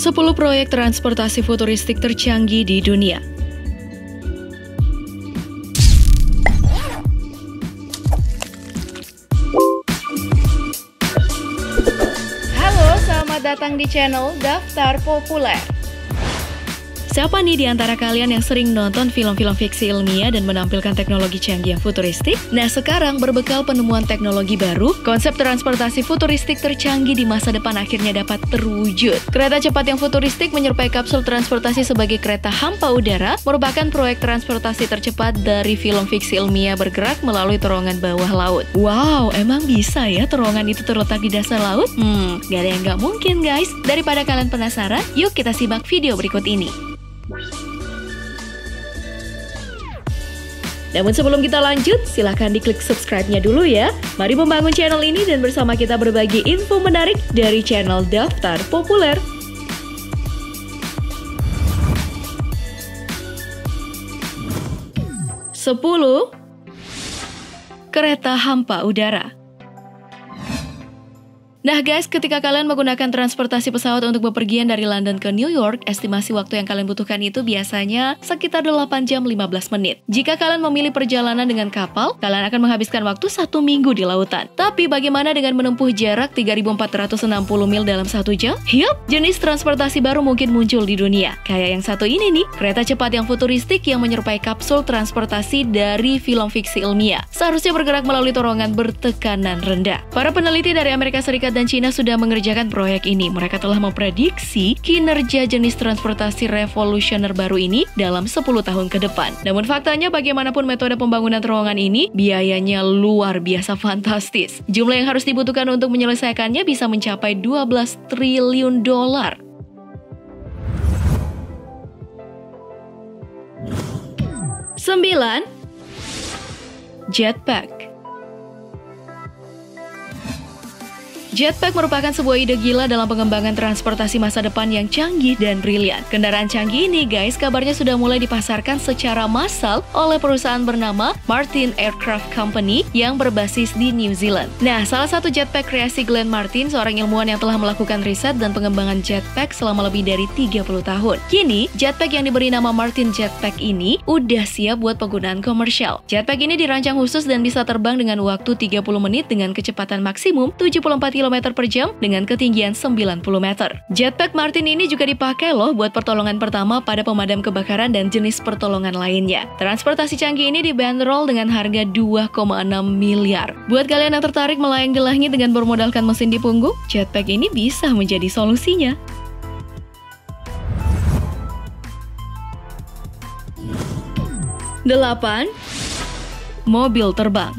10 proyek transportasi futuristik tercanggih di dunia. Halo, selamat datang di channel Daftar Populer. Siapa nih di antara kalian yang sering nonton film-film fiksi ilmiah dan menampilkan teknologi canggih yang futuristik? Nah, sekarang berbekal penemuan teknologi baru, konsep transportasi futuristik tercanggih di masa depan akhirnya dapat terwujud. Kereta cepat yang futuristik menyerupai kapsul transportasi sebagai kereta hampa udara merupakan proyek transportasi tercepat dari film fiksi ilmiah bergerak melalui terowongan bawah laut. Wow, emang bisa ya terowongan itu terletak di dasar laut? Gak ada yang gak mungkin guys. Daripada kalian penasaran, yuk kita simak video berikut ini. Namun sebelum kita lanjut, silahkan diklik subscribe-nya dulu ya. Mari membangun channel ini dan bersama kita berbagi info menarik dari channel Daftar Populer. 10. Kereta hampa udara. Nah guys, ketika kalian menggunakan transportasi pesawat untuk bepergian dari London ke New York, estimasi waktu yang kalian butuhkan itu biasanya sekitar 8 jam 15 menit. Jika kalian memilih perjalanan dengan kapal, kalian akan menghabiskan waktu 1 minggu di lautan. Tapi bagaimana dengan menempuh jarak 3.460 mil dalam 1 jam? Yup, jenis transportasi baru mungkin muncul di dunia. Kayak yang satu ini nih, kereta cepat yang futuristik yang menyerupai kapsul transportasi dari film fiksi ilmiah. Seharusnya bergerak melalui terowongan bertekanan rendah. Para peneliti dari Amerika Serikat dan Cina sudah mengerjakan proyek ini. Mereka telah memprediksi kinerja jenis transportasi revolusioner baru ini dalam 10 tahun ke depan. Namun faktanya bagaimanapun metode pembangunan terowongan ini, biayanya luar biasa fantastis. Jumlah yang harus dibutuhkan untuk menyelesaikannya bisa mencapai 12 triliun dolar. 9. Jetpack. Jetpack merupakan sebuah ide gila dalam pengembangan transportasi masa depan yang canggih dan brilian. Kendaraan canggih ini guys, kabarnya sudah mulai dipasarkan secara massal oleh perusahaan bernama Martin Aircraft Company yang berbasis di New Zealand. Nah, salah satu jetpack kreasi Glenn Martin, seorang ilmuwan yang telah melakukan riset dan pengembangan jetpack selama lebih dari 30 tahun. Kini, jetpack yang diberi nama Martin Jetpack ini udah siap buat penggunaan komersial. Jetpack ini dirancang khusus dan bisa terbang dengan waktu 30 menit dengan kecepatan maksimum 74 km per jam dengan ketinggian 90 meter. Jetpack Martin ini juga dipakai loh buat pertolongan pertama pada pemadam kebakaran dan jenis pertolongan lainnya. Transportasi canggih ini dibanderol dengan harga 2,6 miliar. Buat kalian yang tertarik melayang di langit dengan bermodalkan mesin di punggung, jetpack ini bisa menjadi solusinya. 8. Mobil terbang.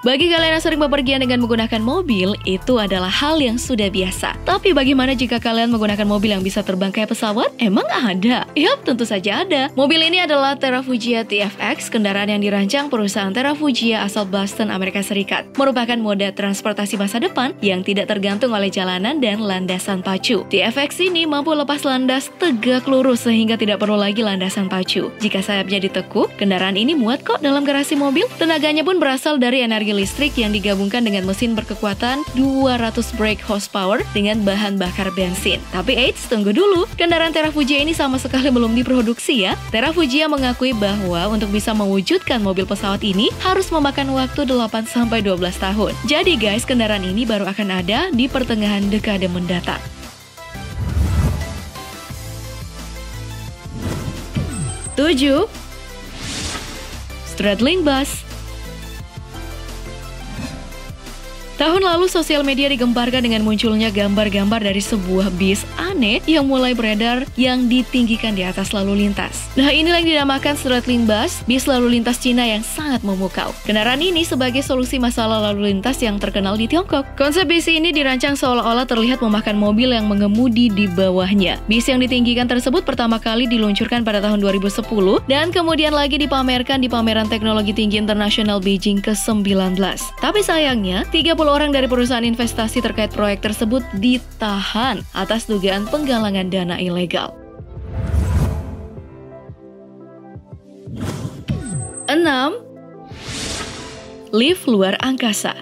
Bagi kalian yang sering bepergian dengan menggunakan mobil, itu adalah hal yang sudah biasa. Tapi bagaimana jika kalian menggunakan mobil yang bisa terbang kayak pesawat? Emang ada? Yap, tentu saja ada. Mobil ini adalah Terrafugia TFX, kendaraan yang dirancang perusahaan Terrafugia asal Boston, Amerika Serikat. Merupakan moda transportasi masa depan yang tidak tergantung oleh jalanan dan landasan pacu. TFX ini mampu lepas landas tegak lurus sehingga tidak perlu lagi landasan pacu. Jika sayapnya ditekuk, kendaraan ini muat kok dalam garasi mobil. Tenaganya pun berasal dari energi listrik yang digabungkan dengan mesin berkekuatan 200 brake horsepower dengan bahan bakar bensin. Tapi eits, tunggu dulu. Kendaraan Terrafugia ini sama sekali belum diproduksi ya. Terrafugia mengakui bahwa untuk bisa mewujudkan mobil pesawat ini harus memakan waktu 8-12 tahun. Jadi guys, kendaraan ini baru akan ada di pertengahan dekade mendatang. 7. Straddling Bus. Tahun lalu, sosial media digemparkan dengan munculnya gambar-gambar dari sebuah bis aneh yang mulai beredar yang ditinggikan di atas lalu lintas. Nah, inilah yang dinamakan straddling bus, bis lalu lintas Cina yang sangat memukau. Kendaraan ini sebagai solusi masalah lalu lintas yang terkenal di Tiongkok. Konsep bis ini dirancang seolah-olah terlihat memakan mobil yang mengemudi di bawahnya. Bis yang ditinggikan tersebut pertama kali diluncurkan pada tahun 2010 dan kemudian lagi dipamerkan di pameran teknologi tinggi internasional Beijing ke-19. Tapi sayangnya, 30 orang dari perusahaan investasi terkait proyek tersebut ditahan atas dugaan penggalangan dana ilegal. 6. Lift luar angkasa.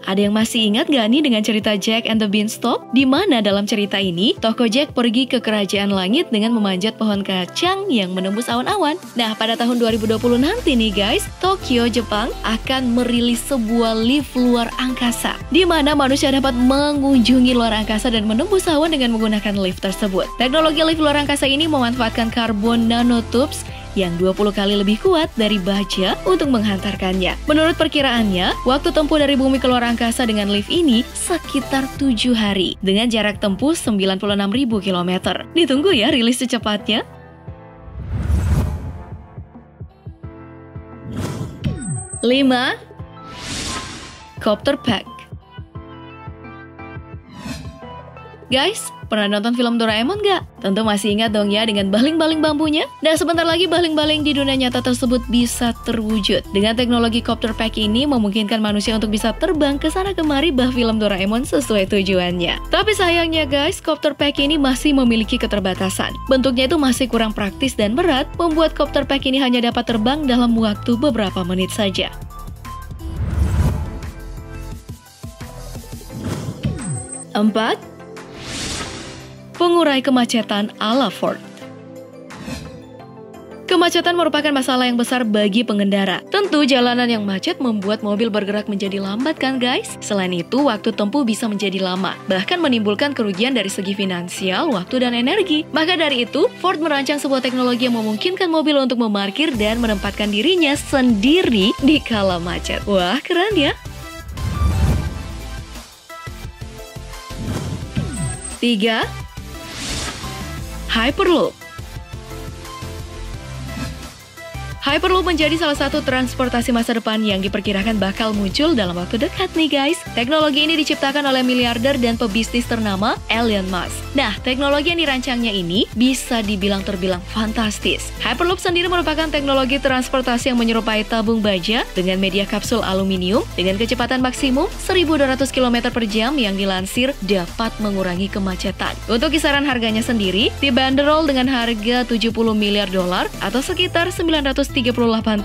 Ada yang masih ingat gak nih dengan cerita Jack and the Beanstalk? Di mana dalam cerita ini, tokoh Jack pergi ke kerajaan langit dengan memanjat pohon kacang yang menembus awan-awan. Nah, pada tahun 2020 nanti nih guys, Tokyo, Jepang akan merilis sebuah lift luar angkasa, di mana manusia dapat mengunjungi luar angkasa dan menembus awan dengan menggunakan lift tersebut. Teknologi lift luar angkasa ini memanfaatkan karbon nanotubes yang 20 kali lebih kuat dari baja untuk menghantarkannya. Menurut perkiraannya, waktu tempuh dari bumi ke luar angkasa dengan lift ini sekitar 7 hari dengan jarak tempuh 96.000 km. Ditunggu ya rilis secepatnya. 5. Copter Pack. Guys, pernah nonton film Doraemon nggak? Tentu masih ingat dong ya dengan baling-baling bambunya? Nah, sebentar lagi baling-baling di dunia nyata tersebut bisa terwujud. Dengan teknologi Copter Pack ini memungkinkan manusia untuk bisa terbang ke sana kemari bah film Doraemon sesuai tujuannya. Tapi sayangnya guys, Copter Pack ini masih memiliki keterbatasan. Bentuknya itu masih kurang praktis dan berat, membuat Copter Pack ini hanya dapat terbang dalam waktu beberapa menit saja. 4. Pengurai kemacetan ala Ford. Kemacetan merupakan masalah yang besar bagi pengendara. Tentu jalanan yang macet membuat mobil bergerak menjadi lambat kan guys? Selain itu, waktu tempuh bisa menjadi lama, bahkan menimbulkan kerugian dari segi finansial, waktu, dan energi. Maka dari itu, Ford merancang sebuah teknologi yang memungkinkan mobil untuk memarkir dan menempatkan dirinya sendiri di kala macet. Wah, keren ya! 3. Hyperloop. Hyperloop menjadi salah satu transportasi masa depan yang diperkirakan bakal muncul dalam waktu dekat nih guys. Teknologi ini diciptakan oleh miliarder dan pebisnis ternama Elon Musk. Nah, teknologi yang dirancangnya ini bisa dibilang terbilang fantastis. Hyperloop sendiri merupakan teknologi transportasi yang menyerupai tabung baja dengan media kapsul aluminium dengan kecepatan maksimum 1.200 km per jam yang dilansir dapat mengurangi kemacetan. Untuk kisaran harganya sendiri, dibanderol dengan harga 70 miliar dolar atau sekitar 938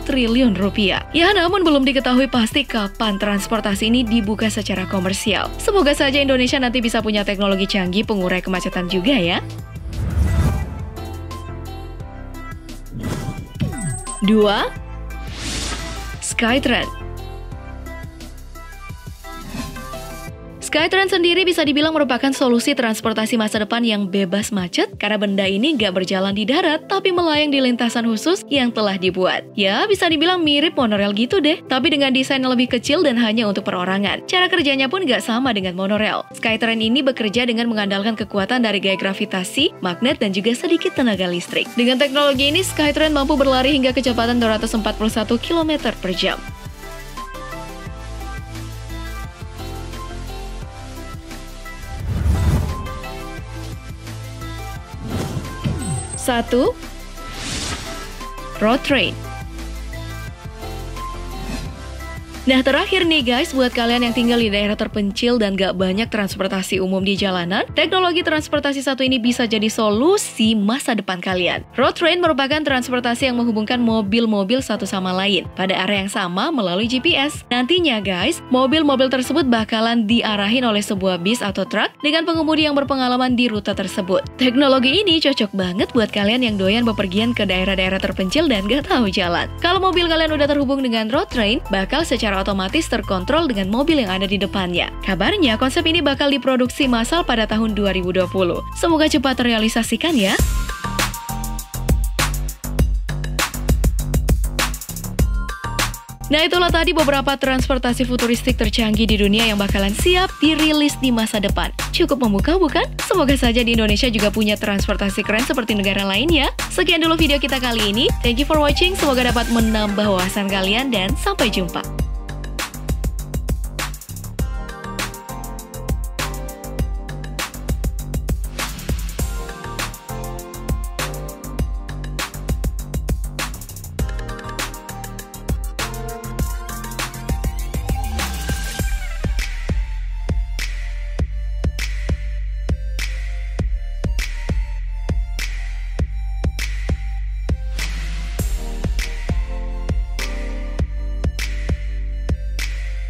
triliun rupiah. Ya, namun belum diketahui pasti kapan transportasi ini dibuka secara komersial. Semoga saja Indonesia nanti bisa punya teknologi canggih pengurai kemacetan juga ya. 2. Skytrain. Skytrain sendiri bisa dibilang merupakan solusi transportasi masa depan yang bebas macet karena benda ini nggak berjalan di darat tapi melayang di lintasan khusus yang telah dibuat. Ya, bisa dibilang mirip monorail gitu deh, tapi dengan desain yang lebih kecil dan hanya untuk perorangan. Cara kerjanya pun nggak sama dengan monorail. Skytrain ini bekerja dengan mengandalkan kekuatan dari gaya gravitasi, magnet, dan juga sedikit tenaga listrik. Dengan teknologi ini, Skytrain mampu berlari hingga kecepatan 241 km per jam. 1. Road train. Nah, terakhir nih guys, buat kalian yang tinggal di daerah terpencil dan gak banyak transportasi umum di jalanan, teknologi transportasi satu ini bisa jadi solusi masa depan kalian. Road train merupakan transportasi yang menghubungkan mobil-mobil satu sama lain pada area yang sama melalui GPS. Nantinya guys, mobil-mobil tersebut bakalan diarahin oleh sebuah bis atau truk dengan pengemudi yang berpengalaman di rute tersebut. Teknologi ini cocok banget buat kalian yang doyan bepergian ke daerah-daerah terpencil dan gak tahu jalan. Kalau mobil kalian udah terhubung dengan road train, bakal secara otomatis terkontrol dengan mobil yang ada di depannya. Kabarnya konsep ini bakal diproduksi massal pada tahun 2020. Semoga cepat terrealisasikan ya. Nah, itulah tadi beberapa transportasi futuristik tercanggih di dunia yang bakalan siap dirilis di masa depan. Cukup memukau bukan? Semoga saja di Indonesia juga punya transportasi keren seperti negara lainnya. Sekian dulu video kita kali ini. Thank you for watching. Semoga dapat menambah wawasan kalian dan sampai jumpa.